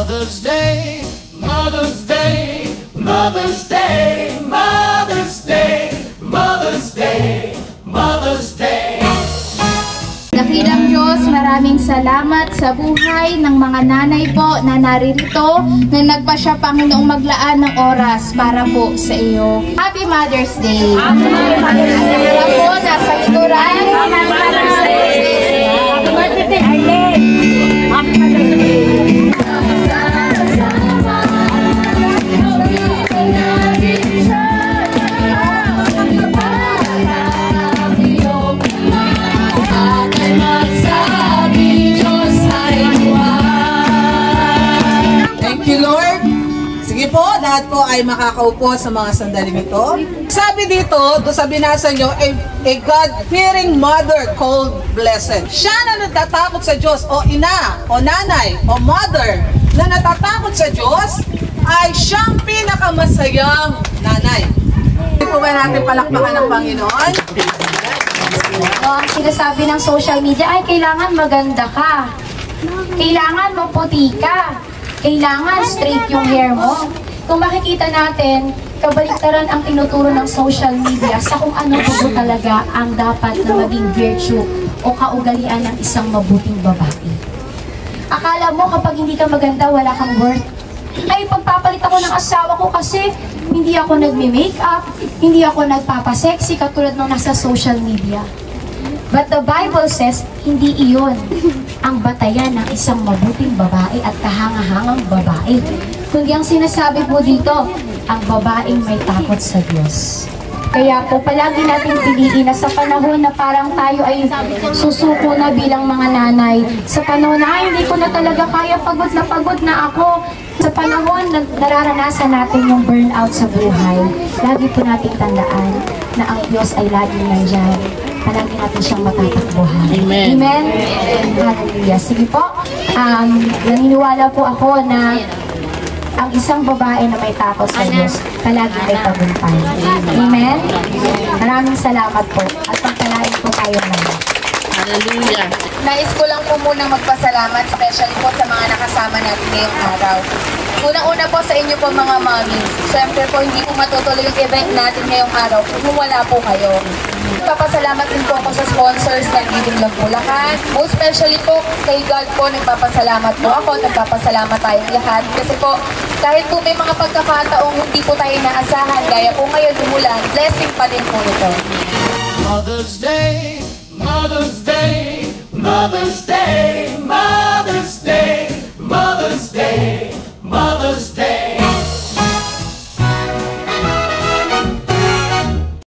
Mother's Day, Mother's Day, Mother's Day, Mother's Day, Mother's Day, Mother's Day. Dakilang Diyos, maraming salamat sa buhay ng mga nanay po na naririto na nagpasya Panginoong maglaan ng oras para po sa iyo. Happy Mother's Day! Happy Mother's Day! Alam po, nasa likuran. Happy Mother's Day! Happy Mother's Day, Arlene! Happy Mother's Day! Lahat po ay makakaupo sa mga sandaling ito. Sabi dito, doon sa binasa nyo, a God-fearing mother called blessed. Siya na natatakot sa Diyos, o ina, o nanay, o mother, na natatakot sa Diyos, ay siyang pinakamasayang nanay. Hindi po ba natin palakpakan ng Panginoon? Ang sinasabi ng social media ay kailangan maganda ka. Kailangan maputi ka. Kailangan straight yung hair mo. Kung makikita natin, kabaliktaran ang tinuturo ng social media sa kung ano po talaga ang dapat na maging virtue o kaugalian ng isang mabuting babae. Akala mo kapag hindi ka maganda, wala kang worth. Ay, pagpapalit ako ng asawa ko kasi hindi ako nagme-makeup, hindi ako nagpapasexy katulad ng nasa social media. But the Bible says, hindi iyon ang batayan ng isang mabuting babae at kahangahangang babae. Kundi ang sinasabi po dito, ang babaeng may takot sa Diyos. Kaya po palagi natin piliin na sa panahon na parang tayo ay susuko na bilang mga nanay, sa panahon na ay hindi ko na talaga kaya, pagod na ako, sa panahon na nararanasan natin yung burnout sa buhay, lagi po natin tandaan na ang Diyos ay laging nandyan. Palagi natin siyang matatakbuhan. Amen. Amen. Hallelujah. Sige po, naniniwala po ako na ang isang babae na may takot sa Diyos, palagi may tagumpay. Amen. Maraming salamat po at pagpalain po tayo naman. Hallelujah. Nais ko lang po munang magpasalamat, especially po sa mga nakasama natin ngayong araw. Unang-una po sa inyo po mga mami. Siyempre po hindi po matutuloy yung event natin ngayong araw kung wala po kayo. Nagpapasalamat din po ako sa sponsors ng Giving Love Bulacan. Most especially po kay God po, nagpapasalamat po ako, nagpapasalamat tayong lahat. Kasi po, kahit po may mga pagkakataong hindi po tayo naasahan, gaya po ngayon umulan, blessing pa din po ito. Mother's Day, Mother's Day, Mother's Day, Mother's Day, Mother's Day, Mother's Day.